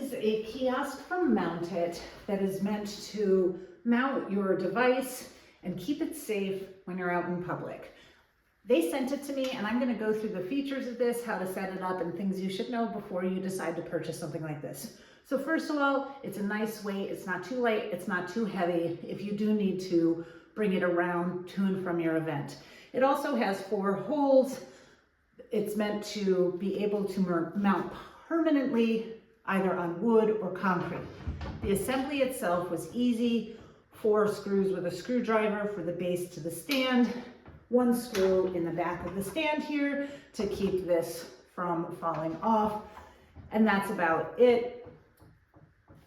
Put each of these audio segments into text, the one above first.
is a kiosk from Mount It that is meant to mount your device and keep it safe when you're out in public. They sent it to me and I'm going to go through the features of this, how to set it up, and things you should know before you decide to purchase something like this. So first of all, it's a nice weight. It's not too light. It's not too heavy if you do need to bring it around to and from your event. It also has 4 holes. It's meant to be able to mount permanently either on wood or concrete. The assembly itself was easy. 4 screws with a screwdriver for the base to the stand. 1 screw in the back of the stand here to keep this from falling off. And that's about it.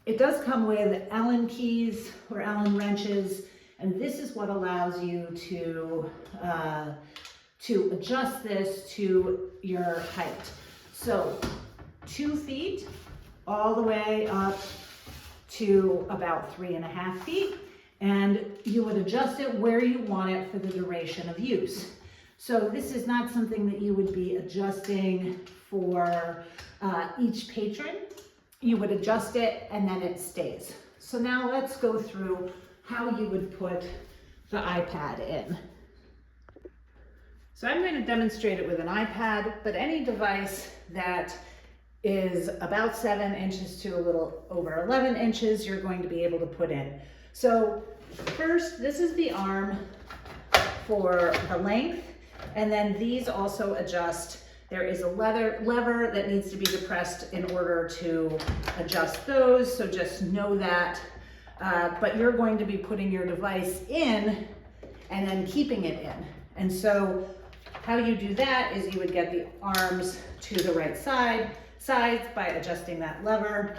It does come with Allen keys or Allen wrenches, and this is what allows you to adjust this to your height. So 2 feet all the way up to about 3.5 feet. And you would adjust it where you want it for the duration of use. So this is not something that you would be adjusting for each patron. You would adjust it and then it stays. So now let's go through how you would put the iPad in. So I'm going to demonstrate it with an iPad, but any device that is about 7 inches to a little over 11 inches, you're going to be able to put in. So first, this is the arm for the length, and then these also adjust. There is a lever that needs to be depressed in order to adjust those, so just know that. But you're going to be putting your device in and then keeping it in. And so how you do that is you would get the arms to the right sides by adjusting that lever.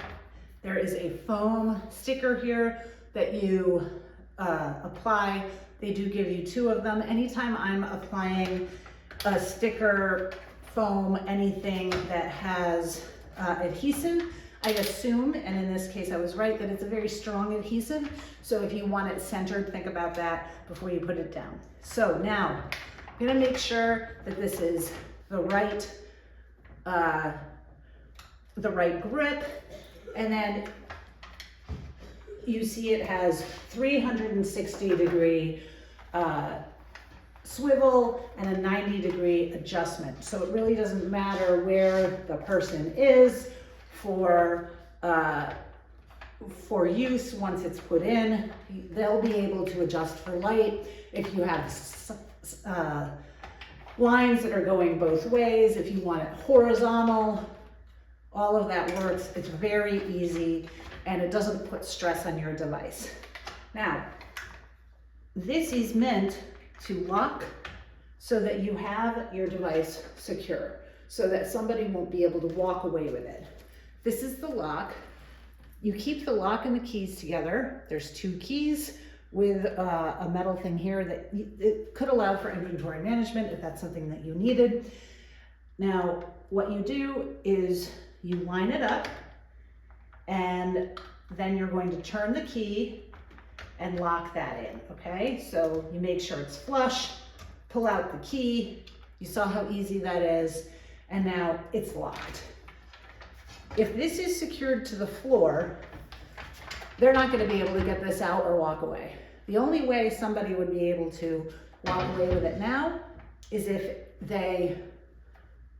There is a foam sticker here that you apply. They do give you 2 of them. Anytime I'm applying a sticker, foam, anything that has adhesive, I assume, and in this case I was right, that it's a very strong adhesive. So if you want it centered, think about that before you put it down. So now I'm gonna make sure that this is the right grip, and then you see it has 360-degree swivel and a 90-degree adjustment. So it really doesn't matter where the person is for use once it's put in. They'll be able to adjust for light. If you have lines that are going both ways, if you want it horizontal, all of that works. It's very easy and it doesn't put stress on your device. Now, this is meant to lock so that you have your device secure, so that somebody won't be able to walk away with it. This is the lock. You keep the lock and the keys together. There's 2 keys with a metal thing here that it could allow for inventory management if that's something that you needed. Now, what you do is you line it up, and then you're going to turn the key and lock that in, okay? So you make sure it's flush, pull out the key. You saw how easy that is, and now it's locked. If this is secured to the floor, they're not gonna be able to get this out or walk away. The only way somebody would be able to walk away with it now is if they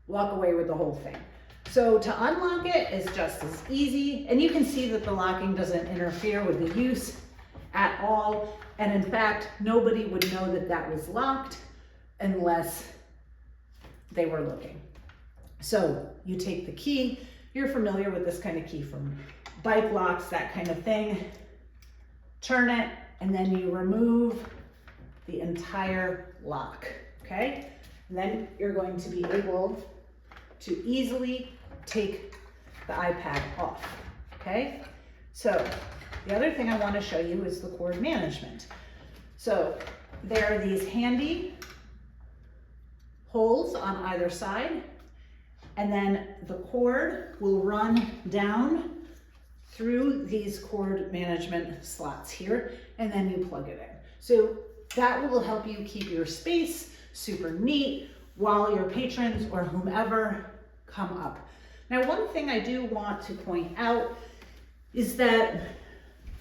walk away with the whole thing. So to unlock it is just as easy, and you can see that the locking doesn't interfere with the use at all. And in fact, nobody would know that that was locked unless they were looking. So you take the key. You're familiar with this kind of key from bike locks, that kind of thing. Turn it, and then you remove the entire lock, okay? And then you're going to be able to easily take the iPad off, okay? So the other thing I want to show you is the cord management. So there are these handy holes on either side, and then the cord will run down through these cord management slots here, and then you plug it in. So that will help you keep your space super neat while your patrons or whomever come up. Now, one thing I do want to point out is that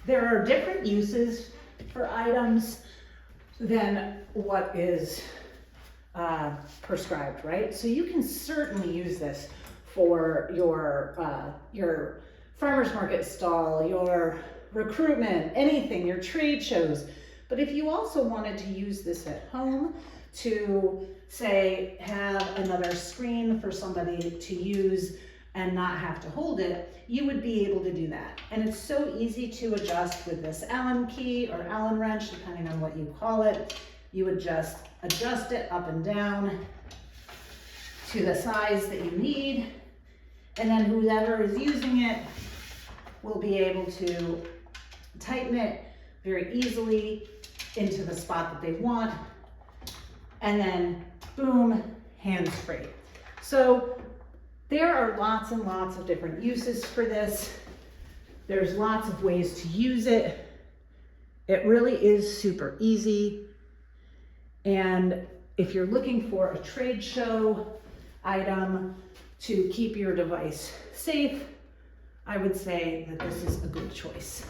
there are different uses for items than what is prescribed, right? So you can certainly use this for your farmer's market stall, your recruitment, anything, your trade shows. But if you also wanted to use this at home to, say, have another screen for somebody to use and not have to hold it, you would be able to do that. And it's so easy to adjust with this Allen key or Allen wrench, depending on what you call it. You would just adjust it up and down to the size that you need. And then whoever is using it will be able to tighten it very easily into the spot that they want. And then boom, hands-free. So there are lots and lots of different uses for this. There's lots of ways to use it. It really is super easy. And if you're looking for a trade show item to keep your device safe, I would say that this is a good choice.